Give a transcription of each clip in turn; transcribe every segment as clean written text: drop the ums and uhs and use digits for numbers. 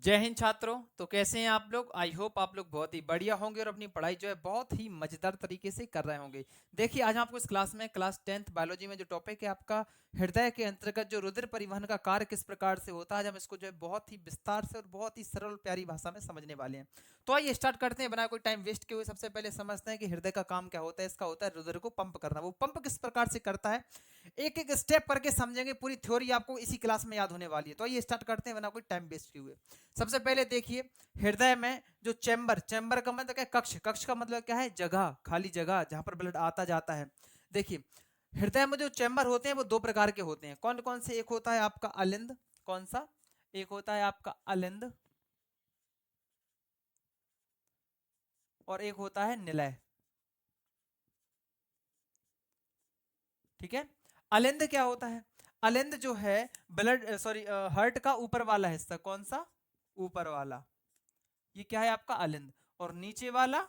जय हिंद छात्रों। तो कैसे हैं आप लोग? आई होप आप लोग बहुत ही बढ़िया होंगे और अपनी पढ़ाई जो है बहुत ही मजेदार तरीके से कर रहे होंगे। देखिए, आज हम आपको इस क्लास में क्लास 10th बायोलॉजी में जो टॉपिक है आपका हृदय के अंतर्गत जो रुधिर परिवहन का कार्य किस प्रकार से होता है, आज हम इसको जो है बहुत ही विस्तार से और बहुत ही सरल और प्यारी भाषा में समझने वाले हैं। तो आइए स्टार्ट करते हैं बिना कोई टाइम वेस्ट किए हुए। सबसे पहले समझते हैं कि हृदय का काम क्या होता है। इसका होता है रुधिर को पंप करना। वो पंप किस प्रकार से करता है, एक एक स्टेप करके समझेंगे। पूरी थ्योरी आपको इसी क्लास में याद होने वाली है। तो आइए स्टार्ट करते हैं बिना कोई टाइम वेस्ट किए हुए। सबसे पहले देखिए, हृदय में जो चैम्बर, चैम्बर का मतलब क्या है? कक्ष। कक्ष का मतलब क्या है? जगह, खाली जगह जहां पर ब्लड आता जाता है। देखिए, हृदय में जो चैम्बर होते हैं वो दो प्रकार के होते हैं। कौन कौन से? एक होता है आपका अलिंद। कौन सा? एक होता है आपका अलिंद और एक होता है निलय। ठीक है। अलिंद क्या होता है? अलिंद जो है ब्लड सॉरी हार्ट का ऊपर वाला हिस्सा। कौन सा? ऊपर वाला। ये क्या है आपका? अलिंद। और नीचे वाला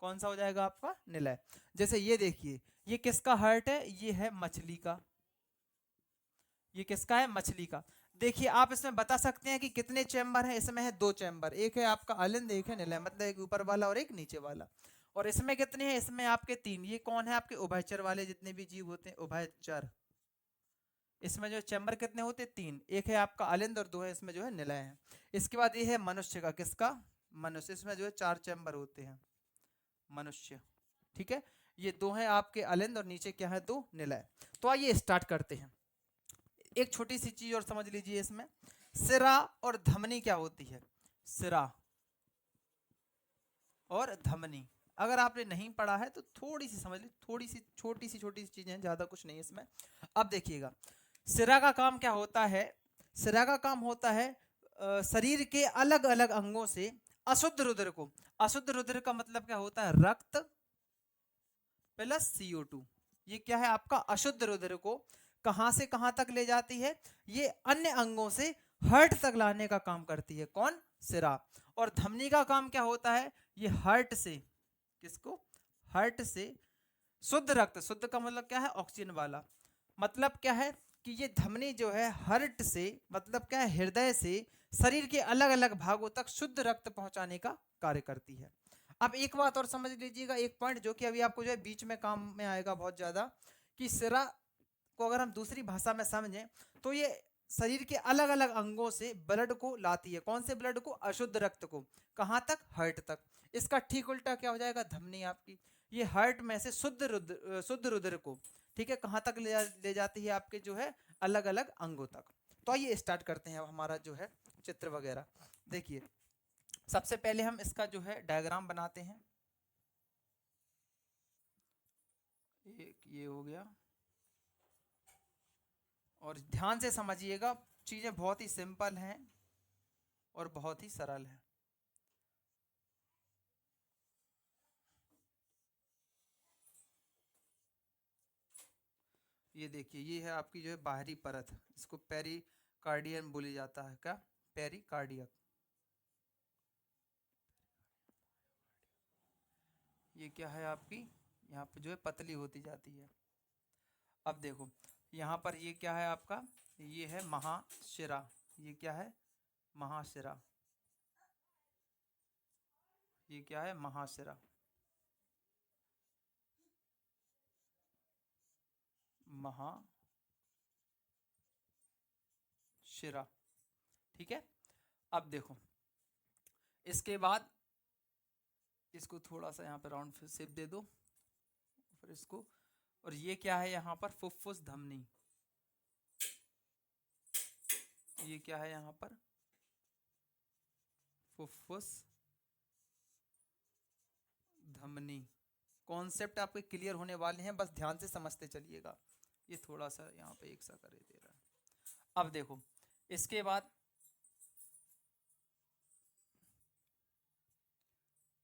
कौन सा हो जाएगा आपका? निलय। जैसे ये देखिए, ये किसका हार्ट है? ये है मछली का। ये किसका है? मछली का। देखिए, आप इसमें बता सकते हैं कि कितने चैम्बर हैं। इसमें है दो चैम्बर, एक है आपका अलिंद, एक है निलय, मतलब एक ऊपर वाला और एक नीचे वाला। और इसमें कितने हैं? इसमें आपके तीन। ये कौन है? आपके उभयचर वाले जितने भी जीव होते हैं, उभयचर। इसमें जो चैम्बर कितने होते हैं? तीन। एक है आपका अलिंद और दो है इसमें जो है निलय है। इसके बाद ये है मनुष्य का। किसका? मनुष्य। इसमें जो है चार चैम्बर होते हैं। मनुष्य। ठीक है। ये दो हैं आपके अलिंद और नीचे क्या है? दो निलय। तो आइए स्टार्ट करते हैं। एक छोटी सी चीज और समझ लीजिए इसमें। सिरा और धमनी क्या होती है? सिरा और धमनी। अगर आपने नहीं पढ़ा है तो थोड़ी सी समझ ली, थोड़ी सी छोटी सी चीजें हैं, ज्यादा कुछ नहीं है इसमें। अब देखिएगा, सिरा का काम क्या होता है? सिरा का काम होता है शरीर के अलग अलग अंगों से अशुद्ध रुधिर को। अशुद्ध रुधिर का मतलब क्या होता है? रक्त प्लस CO2। ये क्या है आपका? अशुद्ध रुधिर को कहां से कहां तक ले जाती है? ये अन्य अंगों से हार्ट तक लाने का काम करती है। कौन? सिरा। और धमनी का काम क्या होता है? ये हार्ट से, किसको? हार्ट से शुद्ध रक्त, शुद्ध का मतलब क्या है? ऑक्सीजन वाला। मतलब क्या है कि ये धमनी जो है हार्ट से, मतलब क्या है? हृदय से शरीर के अलग अलग भागों तक शुद्ध रक्त पहुंचाने का कार्य करती है। अब एक बात और समझ लीजिएगा, एक पॉइंट जो कि अभी आपको जो है बीच में काम में आएगा बहुत ज्यादा, कि सिरा को अगर हम दूसरी भाषा में समझें तो ये शरीर के अलग अलग अंगों से ब्लड को लाती है। कौन से ब्लड को? अशुद्ध रक्त को। कहां तक? हार्ट तक। इसका ठीक उल्टा क्या हो जाएगा? धमनी आपकी। ये हार्ट में से शुद्ध रुधिर को, ठीक है, कहां तक ले जाती है? आपके जो है अलग अलग अंगों तक। तो आइए स्टार्ट करते हैं अब हमारा जो है चित्र वगैरह। देखिए, सबसे पहले हम इसका जो है डायग्राम बनाते हैं। एक ये हो गया। और ध्यान से समझिएगा, चीजें बहुत ही सिंपल हैं और बहुत ही सरल है। ये देखिए, ये है आपकी जो है बाहरी परत। इसको पेरिकार्डियम बोली जाता है। क्या? पेरिकार्डियम। ये क्या है आपकी? यहाँ पे जो है पतली होती जाती है। अब देखो, यहाँ पर ये क्या है आपका? ये है महाशिरा। ये क्या है? महाशिरा। ये क्या है? महाशिरा। महाशिरा। ठीक है। अब देखो, इसके बाद इसको थोड़ा सा यहाँ पे राउंड शेप दे दो। फिर इसको, और ये क्या है यहाँ पर? फुफ्फुस धमनी। ये क्या है यहाँ पर? फुफ्फुस धमनी। कॉन्सेप्ट आपके क्लियर होने वाले हैं, बस ध्यान से समझते चलिएगा। ये थोड़ा सा यहाँ पे एक सा करे दे रहा है। अब देखो, इसके बाद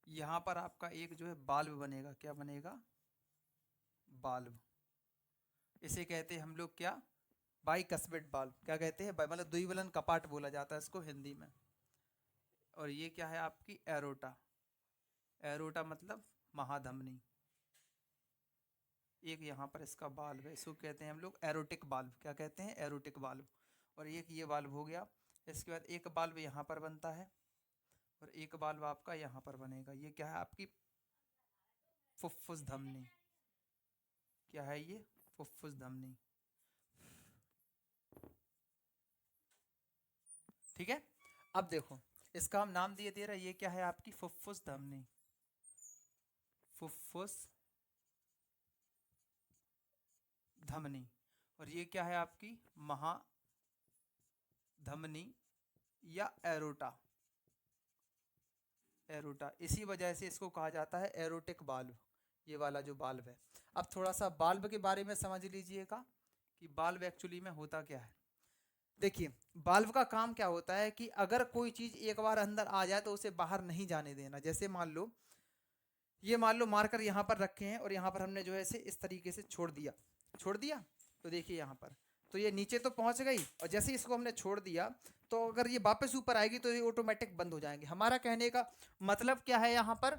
यहाँ पर आपका एक जो है बाल्ब बनेगा। क्या बनेगा? बाल्ब। इसे कहते हैं हम लोग क्या? बाइकस्पिड बाल्ब। क्या कहते हैं? मतलब द्विबलन कपाट बोला जाता है इसको हिंदी में। और ये क्या है आपकी? एरोटा। एरोटा मतलब महाधमनी। एक यहाँ पर इसका बाल्ब है, इसको कहते हैं हम लोग एरोटिक बाल्ब। क्या कहते हैं? एरोटिक बाल्ब। और एक ये बाल्ब हो गया। इसके बाद एक बाल्ब यहाँ पर बनता है और एक बाल्ब आपका यहाँ पर बनेगा। ये क्या है आपकी फुफ्फुस धमनी। क्या है ये? फुफ्फुस धमनी। ठीक है, अब देखो इसका हम नाम दिए दे रहे हैं, ये क्या है आपकी फुफ्फुस धमनी। फुफ्फुस धमनी। और ये क्या है आपकी महाधमनी या एरोटा। एरोटा, इसी वजह से इसको कहा जाता है एरोटिक बाल्ब, ये वाला जो बाल्ब है। अब थोड़ा सा बाल्ब के बारे में समझ लीजिएगा कि बाल्ब एक्चुअली में होता क्या है। देखिए बाल्ब का काम क्या होता है कि अगर कोई चीज एक बार अंदर आ जाए तो उसे बाहर नहीं जाने देना। जैसे मान लो मार्कर यहाँ पर रखे हैं और यहाँ पर हमने जो है इसे इस तरीके से छोड़ दिया तो देखिए यहाँ पर तो ये नीचे तो पहुंच गई, और जैसे ही इसको हमने छोड़ दिया तो अगर ये वापस ऊपर आएगी तो ये ऑटोमेटिक बंद हो जाएंगे। हमारा कहने का मतलब क्या है यहाँ पर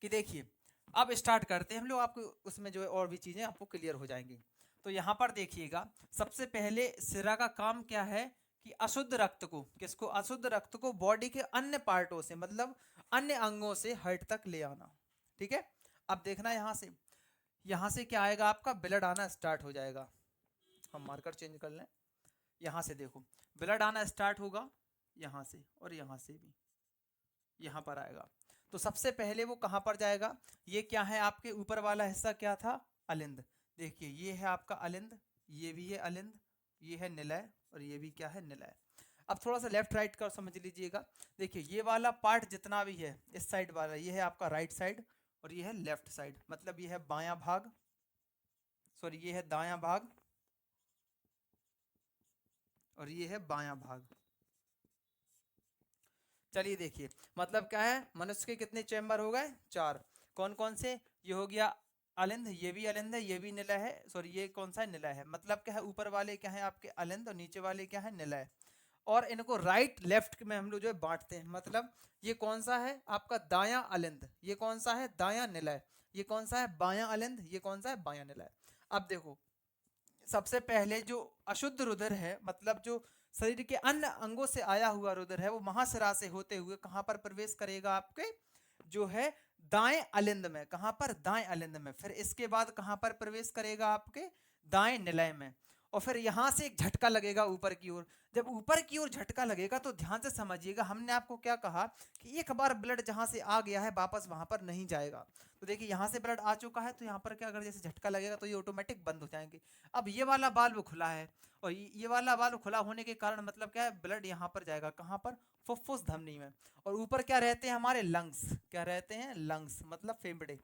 कि देखिए अब स्टार्ट करते हैं हम लोग, आपको उसमें जो है और भी चीज़ें आपको क्लियर हो जाएंगी। तो यहाँ पर देखिएगा सबसे पहले सिरा का काम क्या है कि अशुद्ध रक्त को, किसको? अशुद्ध रक्त को बॉडी के अन्य पार्टों से मतलब अन्य अंगों से हार्ट तक ले आना। ठीक है, अब देखना यहाँ से क्या आएगा आपका ब्लड आना स्टार्ट हो जाएगा। हम मार्कर चेंज कर लें, यहाँ से देखो ब्लड आना स्टार्ट होगा यहाँ से और यहाँ से भी यहाँ पर आएगा। तो सबसे पहले वो कहाँ पर जाएगा? ये क्या है आपके ऊपर वाला हिस्सा क्या था? अलिंद। देखिए ये है आपका अलिंद, ये भी है अलिंद, ये है निलय और ये भी क्या है? निलय। अब थोड़ा सा लेफ्ट राइट का समझ लीजिएगा। देखिए ये वाला पार्ट जितना भी है इस साइड वाला, ये है आपका राइट साइड और ये है लेफ्ट साइड, मतलब ये है बायां भाग, सॉरी ये है दायां भाग और ये है बायां भाग। चलिए देखिए मतलब क्या है, मनुष्य के कितने चैम्बर हो गए? 4। कौन कौन से? ये हो गया अलिंद, ये भी अलिंद है, ये भी निलय है, सॉरी ये कौन सा है? निलय है। मतलब क्या है, ऊपर वाले क्या है आपके अलिंद और नीचे वाले क्या है? निलय। और इनको राइट लेफ्ट में हम लोग जो है बांटते हैं। मतलब ये कौन सा है आपका? दायां अलिंद। ये कौन सा है? दायां निलय। ये कौन सा है? बायां अलिंद। ये कौन सा है? बायां निलय। अब देखो सबसे पहले जो अशुद्ध रुधिर है, मतलब जो शरीर के अन्य अंगों से आया हुआ रुधिर है, वो महाशिरा से होते हुए कहां पर प्रवेश करेगा? आपके जो है दाएं अलिंद में। कहां पर? दाएं अलिंद में। फिर इसके बाद कहां पर प्रवेश करेगा? आपके दाएं निलय में। और फिर यहां से एक झटका लगेगा ऊपर की ओर। जब ऊपर की ओर झटका लगेगा तो ध्यान से समझिएगा, हमने आपको क्या कहा कि एक बार ब्लड जहां से आ गया है वापस वहां पर नहीं जाएगा। तो देखिए यहां से ब्लड आ चुका है तो यहाँ पर क्या, अगर जैसे झटका लगेगा तो ये ऑटोमेटिक बंद हो जाएंगे। अब ये वाला वाल्व खुला है और ये वाला वाल्व खुला होने के कारण मतलब क्या है, ब्लड यहाँ पर जाएगा। कहाँ पर? फुफ्फुस धमनी में। और ऊपर क्या रहते हैं हमारे? लंग्स। क्या रहते हैं? लंग्स, मतलब फेफड़े।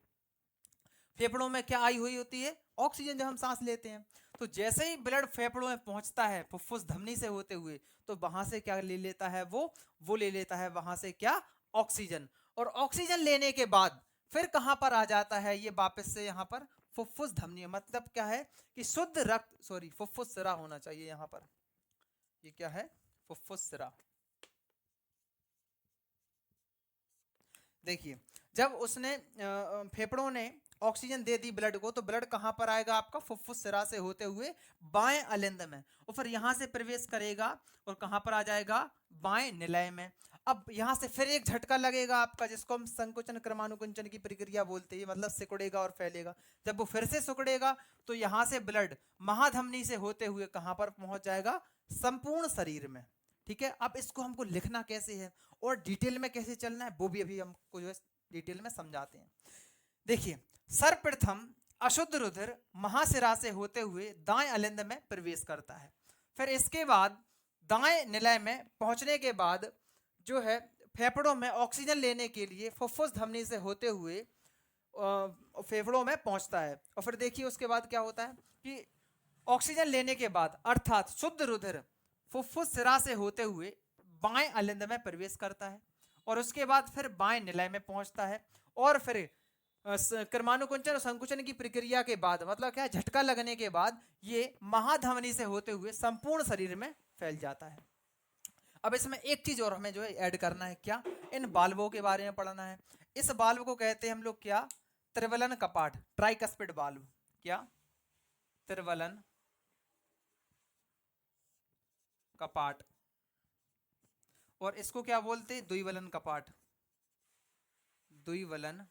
फेफड़ों में क्या आई हुई होती है? ऑक्सीजन, जब हम सांस लेते हैं। तो जैसे ही ब्लड फेफड़ों में पहुंचता है फुफ्फुस धमनी से होते हुए, तो वहां से क्या ले लेता है? वो ले लेता है वहां से क्या? ऑक्सीजन। और ऑक्सीजन लेने के बाद फिर कहां पर आ जाता है ये? वापस से यहाँ पर फुफ्फुस धमनी। मतलब क्या है कि शुद्ध रक्त, सॉरी फुफ्फुस सिरा होना चाहिए यहाँ पर। ये क्या है? फुफ्फुस सिरा। देखिए जब उसने फेफड़ों ने ऑक्सीजन दे दी ब्लड को, तो ब्लड कहां पर आएगा आपका? फुफ्फुस सिरा से होते हुए बाएं अलिंद में, और फिर यहां से प्रवेश करेगा और कहां पर आ जाएगा? बाएं निलय में। अब यहां से फिर एक झटका लगेगा आपका, जिसको हम संकुचन क्रमानुकुंचन की प्रक्रिया बोलते हैं, मतलब सिकुड़ेगा और फैलेगा। जब वो फिर से सिकुड़ेगा तो यहां से ब्लड महाधमनी से होते हुए कहां पर पहुंच जाएगा? संपूर्ण शरीर में। ठीक है, अब इसको हमको लिखना कैसे है और डिटेल में कैसे चलना है वो भी अभी हमको जो है डिटेल में समझाते हैं। देखिए सर्वप्रथम अशुद्ध रुधिर महाशिरा से होते हुए दाएं अलिंद में प्रवेश करता है। फिर इसके बाद दाएं निलय में पहुंचने के बाद जो है फेफड़ों में ऑक्सीजन लेने के लिए फुफ्फुस धमनी से होते हुए फेफड़ों में पहुंचता है। और फिर देखिए उसके बाद क्या होता है कि ऑक्सीजन लेने के बाद अर्थात शुद्ध रुधिर फुफ्फुस सिरा से होते हुए बाएं अलिंद में प्रवेश करता है और उसके बाद फिर बाएं निलय में पहुंचता है। और फिर क्रमानुकुंचन और संकुचन की प्रक्रिया के बाद, मतलब क्या, झटका लगने के बाद ये महाधमनी से होते हुए संपूर्ण शरीर में फैल जाता है। अब इसमें एक चीज और हमें जो है ऐड करना है, क्या? इन बाल्वों के बारे में पढ़ना है। इस बाल्व को कहते हैं हम लोग क्या? त्रिवलन कपाट, ट्राइकस्पिड बाल्व। क्या? त्रिवलन कपाट। और इसको क्या बोलते हैं, द्विवलन कपाट, द्विवलन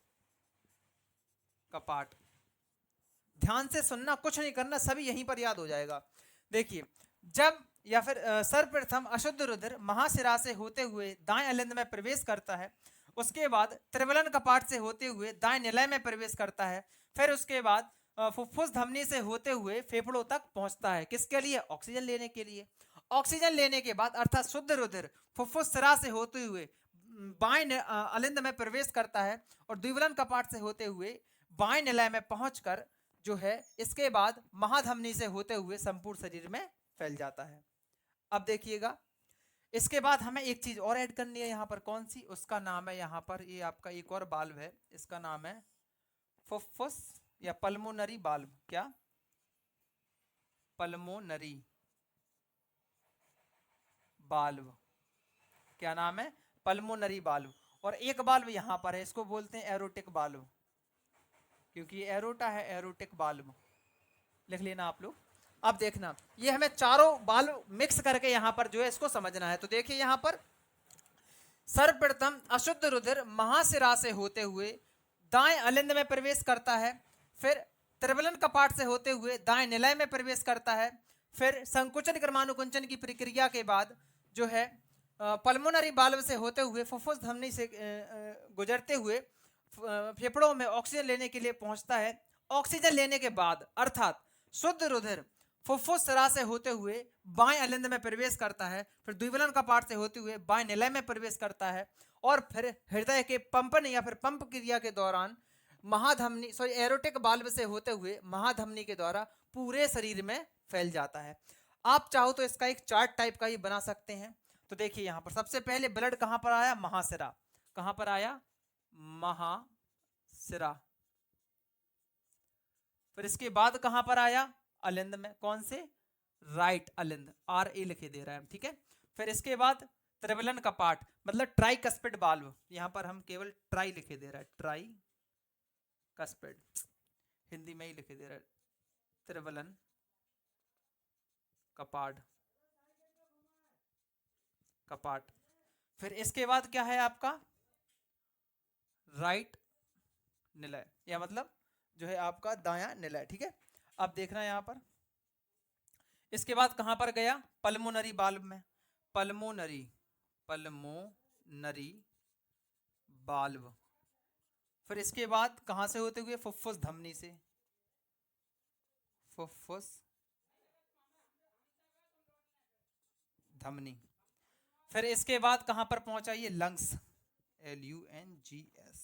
कपाट। ध्यान से सुनना, कुछ नहीं करना, सभी यहीं पर याद हो जाएगा। देखिए, जब या फिर सर्वप्रथम अशुद्ध रुधिर महाशिरा से होते हुए दाएं अलिंद में प्रवेश करता है, उसके बाद त्रिवलन कपाट से होते हुए दाएं निलय में प्रवेश करता है, फिर उसके बाद फुफ्फुस धमनी से होते हुए फेफड़ों तक पहुंचता है। किसके लिए, ऑक्सीजन लेने के लिए। ऑक्सीजन लेने के बाद अर्थात शुद्ध रुधिर फुफ्फुस सिरा से होते हुए बाएं अलिंद में प्रवेश करता है और द्विवलन कपाट से होते हुए बाएं निलय में पहुंचकर जो है इसके बाद महाधमनी से होते हुए संपूर्ण शरीर में फैल जाता है। अब देखिएगा, इसके बाद हमें एक चीज और ऐड करनी है यहाँ पर, कौन सी, उसका नाम है यहाँ पर, ये आपका एक और बाल्व है, इसका नाम है फुफ्फुस या पल्मोनरी बाल्व। क्या, पल्मोनरी बाल्व, क्या नाम है, पल्मोनरी बाल्व। और एक बाल्व यहाँ पर है, इसको बोलते हैं एरोटिक बाल्व, क्योंकि ये एरोटा है, एरोटिक बाल्व लिख लेना आप लोग। अब देखना, ये हमें चारों बाल्व मिक्स करके यहाँ पर जो है इसको समझना है। तो देखिए यहाँ पर सर्वप्रथम अशुद्ध रुधिर महाशिरा से होते हुए दाएं अलिंद में प्रवेश करता है, फिर त्रिवलन कपाट से होते हुए दाएं निलय में प्रवेश करता है, फिर संकुचन क्रमानुकुंचन की प्रक्रिया के बाद जो है पल्मोनरी बाल्व से होते हुए फुफ्फुस धमनी से गुजरते हुए फेफड़ों में ऑक्सीजन लेने के लिए पहुंचता है। ऑक्सीजन लेने के बाद अर्थात शुद्ध रुधिर फुफ्फुस सिरा से होते हुए बाएं अलिंद में प्रवेश करता है, फिर द्विवलन कपाट से होते हुए बाएं निलय में प्रवेश करता है, और फिर हृदय के पंपन या फिर पंप क्रिया के दौरान महाधमनी एरोटिक बाल्व से होते हुए महाधमनी के द्वारा पूरे शरीर में फैल जाता है। आप चाहो तो इसका एक चार्ट टाइप का ही बना सकते हैं। तो देखिए यहाँ पर सबसे पहले ब्लड कहाँ पर आया, महाशिरा, कहाँ पर आया, महाशिरा। फिर इसके बाद कहां पर आया, अलिंद में, कौन से, राइट अलिंद, RA लिखे दे रहा है, ठीक है। फिर इसके बाद त्रिवलन कपाट मतलब ट्राइकस्पिड बाल्व, यहां पर हम केवल ट्राई लिखे दे रहा है, ट्राई कस्पिड, हिंदी में ही लिखे दे रहा है, त्रिवलन कपाट, कपाट। फिर इसके बाद क्या है आपका, राइट निलय, या मतलब जो है आपका दायां निलय, ठीक है। अब देखना यहां पर, इसके बाद कहां पर गया, पल्मोनरी बाल्व में, पल्मोनरी, पल्मोनरी बाल्व। फिर इसके बाद कहां से होते हुए, फुफ्फुस धमनी से, फुफ्फुस धमनी। फिर इसके बाद कहां पर पहुंचा, ये लंग्स, LUNGS।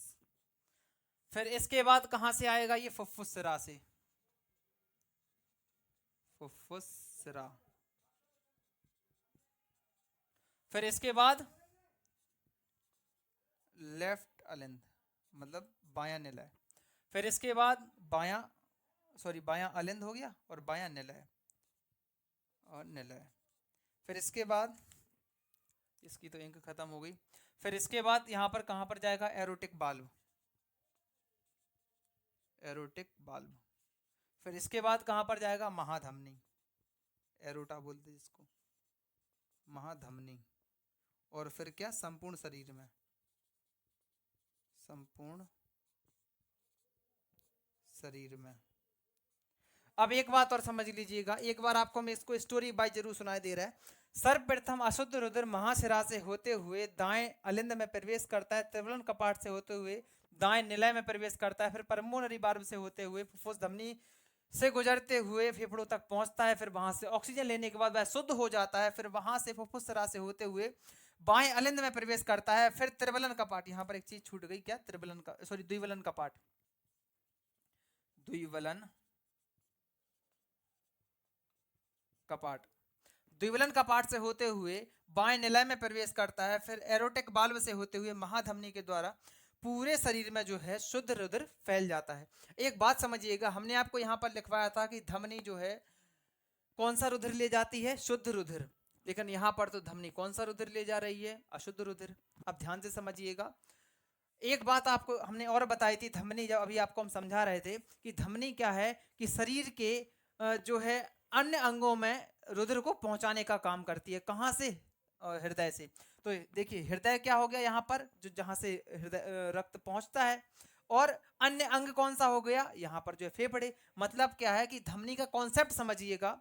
फिर इसके बाद कहां से आएगा, ये फुफ्फुस सिरा से, फुफ्फुस सिरा। फिर इसके बाद लेफ्ट अलिंद मतलब बायां निलय। फिर इसके बाद बायां अलिंद हो गया और बायां निलय और निलय। फिर इसके बाद इसकी तो इंक खत्म हो गई। फिर इसके बाद यहां पर कहां पर जाएगा, एरोटिक बाल्व, एरोटिक बाल्व। फिर इसके बाद कहां पर जाएगा, महाधमनी, एरोटा बोलते जिसको, महाधमनी। और फिर क्या, संपूर्ण शरीर में, संपूर्ण शरीर में। अब एक बात और समझ लीजिएगा, एक बार आपको मैं इसको स्टोरी बाय जरूर सुनाई दे रहा है। सर्वप्रथम अशुद्ध रुधिर महाशिरा से होते हुए दाएं अलिंद में प्रवेश करता है, त्रिवलन कपाट से होते हुए दाएं निलय में प्रवेश करता है, फिर पल्मोनरी बाल्व से होते हुए फुफ्फुस धमनी से गुजरते हुए फेफड़ों तक पहुंचता है, फिर वहां से ऑक्सीजन लेने के बाद वह शुद्ध हो जाता है, फिर वहां से फुफ्फुस सिरा से होते हुए बाएं अलिंद में प्रवेश करता है, फिर त्रिवलन कपाट, यहां पर एक चीज छूट गई, क्या, त्रिवलन का द्विवलन कपाट, द्विवलन कपाट, द्विवलन कपाट से होते हुए बाएं निलय में प्रवेश करता है, फिर एरोटिक बाल्व से होते हुए महाधमनी के द्वारा पूरे शरीर में जो है शुद्ध रुधिर फैल जाता है। एक बात समझिएगा, हमने आपको यहाँ पर लिखवाया था कि धमनी जो है कौन सा रुधिर ले जाती है, शुद्ध रुधिर, लेकिन यहाँ पर तो धमनी कौन सा रुधिर ले जा रही है, अशुद्ध रुधिर। अब ध्यान से समझिएगा, एक बात आपको हमने और बताई थी, धमनी जब अभी आपको हम समझा रहे थे कि धमनी क्या है, कि शरीर के जो है अन्य अंगों में रुधिर को पहुंचाने का काम करती है। कहां से, हृदय से। तो देखिए हृदय क्या हो गया यहाँ पर, जो जहां से हृदय रक्त पहुंचता है। और अन्य अंग कौन सा हो गया यहाँ पर, जो है फेफड़े। मतलब क्या है कि धमनी का कॉन्सेप्ट समझिएगा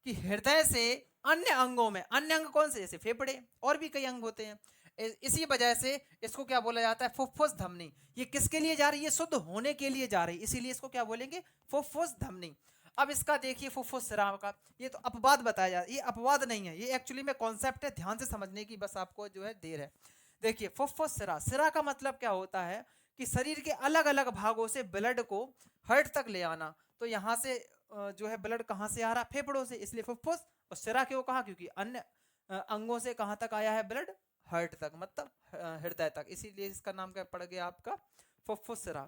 कि हृदय से अन्य अंगों में, अन्य अंग कौन से, जैसे फेफड़े और भी कई अंग होते हैं। इसी वजह से इसको क्या बोला जाता है, फुफ्फुस धमनी। ये किसके लिए जा रही है, शुद्ध होने के लिए जा रही है, इसीलिए इसको क्या बोलेंगे, फुफ्फुस धमनी। अब इसका देखिए फुफ्फुस सिरा का, ये तो अपवाद बताया जा रहा है, ये अपवाद नहीं है, ये एक्चुअली में कॉन्सेप्ट है, ध्यान से समझने की बस आपको जो है देर है। देखिए फुफ्फुस सिरा, सिरा का मतलब क्या होता है कि शरीर के अलग अलग भागों से ब्लड को हार्ट तक ले आना। तो यहाँ से जो है ब्लड कहाँ से आ रहा, फेफड़ों से, इसलिए फुफ्फुस। और सिरा क्यों कहा, क्योंकि अन्य अंगों से कहाँ तक आया है ब्लड, हार्ट तक, मतलब हृदय तक, इसीलिए इसका नाम क्या पड़ गया आपका, फुफ्फुस सिरा।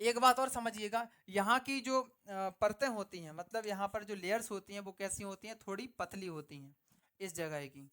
एक बात और समझिएगा, यहाँ की जो परतें होती हैं, मतलब यहाँ पर जो लेयर्स होती हैं वो कैसी होती हैं, थोड़ी पतली होती हैं इस जगह की,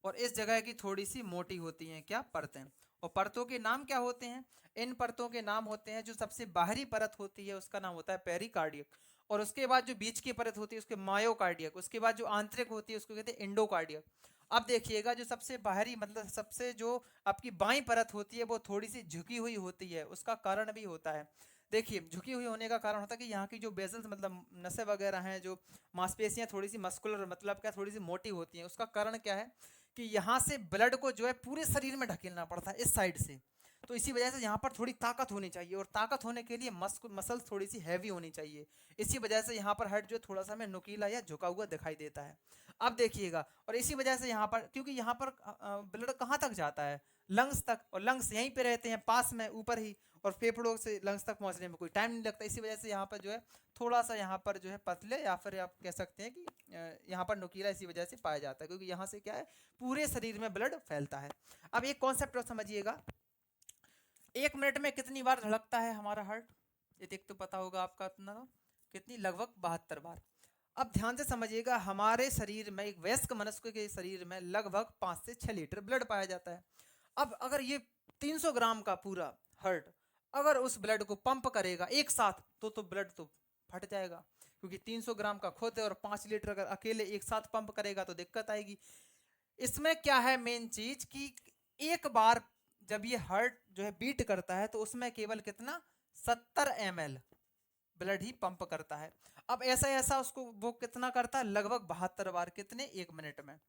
और इस जगह की थोड़ी सी मोटी होती हैं, क्या, परतें। और परतों के नाम क्या होते हैं, इन परतों के नाम होते हैं, जो सबसे बाहरी परत होती है उसका नाम होता है पेरिकार्डियक, और उसके बाद जो बीच की परत होती है उसके मायोकार्डियक, उसके बाद जो आंतरिक होती है उसको कहते हैं इंडोकार्डियक। अब देखिएगा जो सबसे बाहरी, मतलब सबसे जो आपकी बाईं परत होती है वो थोड़ी सी झुकी हुई होती है, उसका कारण भी होता है। देखिए झुकी हुई होने का कारण होता है कि यहाँ की जो बेजल्स, मतलब नसें वगैरह हैं, जो मांसपेशियाँ थोड़ी सी मस्कुलर, मतलब क्या, थोड़ी सी मोटी होती हैं। उसका कारण क्या है कि यहाँ से ब्लड को जो है पूरे शरीर में ढकेलना पड़ता है इस साइड से। तो इसी वजह से यहाँ पर थोड़ी ताकत होनी चाहिए, और ताकत होने के लिए मसल्स थोड़ी सी हैवी होनी चाहिए। इसी वजह से यहाँ पर हेड जो थोड़ा सा हमें नुकीला या झुका हुआ दिखाई देता है। अब देखिएगा, और इसी वजह से यहाँ पर, क्योंकि यहाँ पर ब्लड कहाँ तक जाता है, लंग्स तक, और लंग्स यहीं पे रहते हैं पास में ऊपर ही, और फेफड़ों से लंग्स तक पहुँचने में कोई टाइम नहीं लगता। इसी वजह से यहाँ पर जो है थोड़ा सा यहाँ पर जो है पतले, या फिर आप कह सकते हैं कि यहाँ पर नुकीला इसी वजह से पाया जाता है, क्योंकि यहाँ से क्या है, पूरे शरीर में ब्लड फैलता है। अब एक कॉन्सेप्ट और समझिएगा, 1 मिनट में कितनी बार धड़कता है हमारा हार्ट, ये देख तो पता होगा आपका अपना, कितनी, लगभग 72 बार। अब ध्यान से समझिएगा, हमारे शरीर में, एक वयस्क मनुष्य के शरीर में लगभग 5 से 6 लीटर ब्लड पाया जाता है। अब अगर ये 300 ग्राम का पूरा हार्ट अगर उस ब्लड को पंप करेगा एक साथ, तो ब्लड तो फट जाएगा, क्योंकि 300 ग्राम का खुद है, और 5 लीटर अगर अकेले एक साथ पंप करेगा तो दिक्कत आएगी। इसमें क्या है मेन चीज, कि एक बार जब ये हार्ट जो है बीट करता है तो उसमें केवल कितना, 70 ml ब्लड ही पंप करता है। अब ऐसा ऐसा उसको वो कितना करता है, लगभग 72 बार, कितने, 1 मिनट में।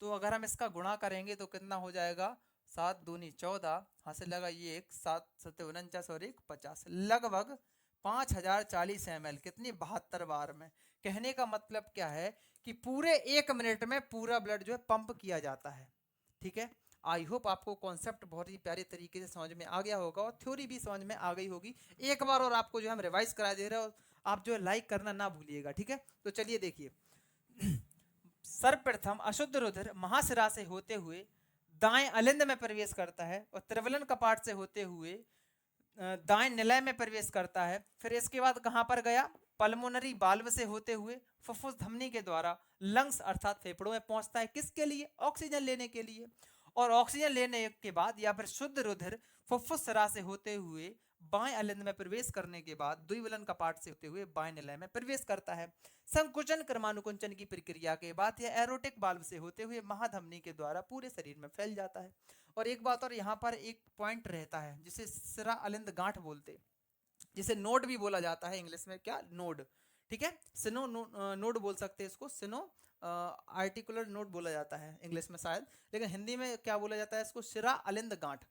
तो अगर हम इसका गुणा करेंगे तो कितना हो जाएगा, 7 दूनी 14, हाँ से लगा ये, 7 7 49 और 1 50, लगभग 5040 ml, कितनी, 72 बार में। कहने का मतलब क्या है कि पूरे 1 मिनट में पूरा ब्लड जो है पंप किया जाता है। ठीक है, आई होप आपको कॉन्सेप्ट बहुत ही प्यारे तरीके से समझ में आ गया होगा, और थ्योरी भी समझ में आ गई होगी। एक बार और आपको जो हम रिवाइज करा दे रहे हो, आप जो है लाइक करना ना भूलिएगा, ठीक है। तो चलिए देखिए, सर्वप्रथम अशुद्ध रुधिर महाशिरा से होते हुए दाएं अलिंद में प्रवेश करता है, और त्रिवलन कपाट से होते हुए दाएं निलय में प्रवेश करता है। फिर इसके बाद कहां पर गया, पल्मोनरी बाल्व से होते हुए फुफ्फुस धमनी के द्वारा लंग्स अर्थात फेफड़ों में पहुंचता है, किसके लिए, ऑक्सीजन लेने के लिए। और ऑक्सीजन लेने के बाद या फिर शुद्ध रुधिर फुफ्फुस सिरा से होते हुए बाएं अलिंद में प्रवेश करने के बाद द्विवलन कपाट से होते हुए बाएं निलय में प्रवेश करता है। संकुचन क्रमानुकुंचन की प्रक्रिया के बाद यह एरोटिक बाल्व से होते हुए महाधमनी के द्वारा पूरे शरीर में फैल जाता है। और एक बात और, यहाँ पर एक पॉइंट रहता है जिसे सिरा अलिंद गांठ बोलते, जिसे नोड भी बोला जाता है इंग्लिश में, क्या, नोड, ठीक है, सिनो नोड बोल सकते हैं इसको, सिनो आर्टिकुलर नोड बोला जाता है इंग्लिश में शायद, लेकिन हिंदी में क्या बोला जाता है इसको, सिरा अलिंद गांठ।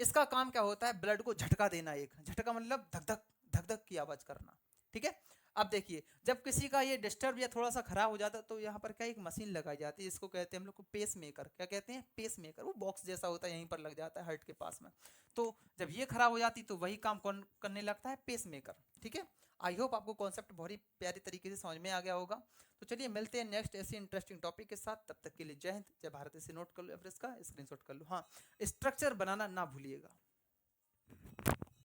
इसका काम क्या होता है, ब्लड को झटका देना, एक झटका मतलब धक धक धक धक की आवाज करना, ठीक है। अब देखिए, जब किसी का ये डिस्टर्ब या थोड़ा सा खराब हो जाता है तो यहाँ पर क्या, एक मशीन लगाई जाती है, इसको कहते हैं हम लोग को पेस मेकर, क्या कहते हैं, पेस मेकर। वो बॉक्स जैसा होता है, यहीं पर लग जाता है हार्ट के पास में। तो जब ये खराब हो जाती तो वही काम कौन करने लगता है, पेस मेकर, ठीक है। आई होप आपको कॉन्सेप्ट बहुत ही प्यारी तरीके से समझ में आ गया होगा। तो चलिए मिलते हैं नेक्स्ट ऐसी इंटरेस्टिंग टॉपिक के साथ, तब तक के लिए जय हिंद जय भारत। इसे नोट कर लो, इसका स्क्रीनशॉट कर लो, हाँ, स्ट्रक्चर बनाना ना भूलिएगा।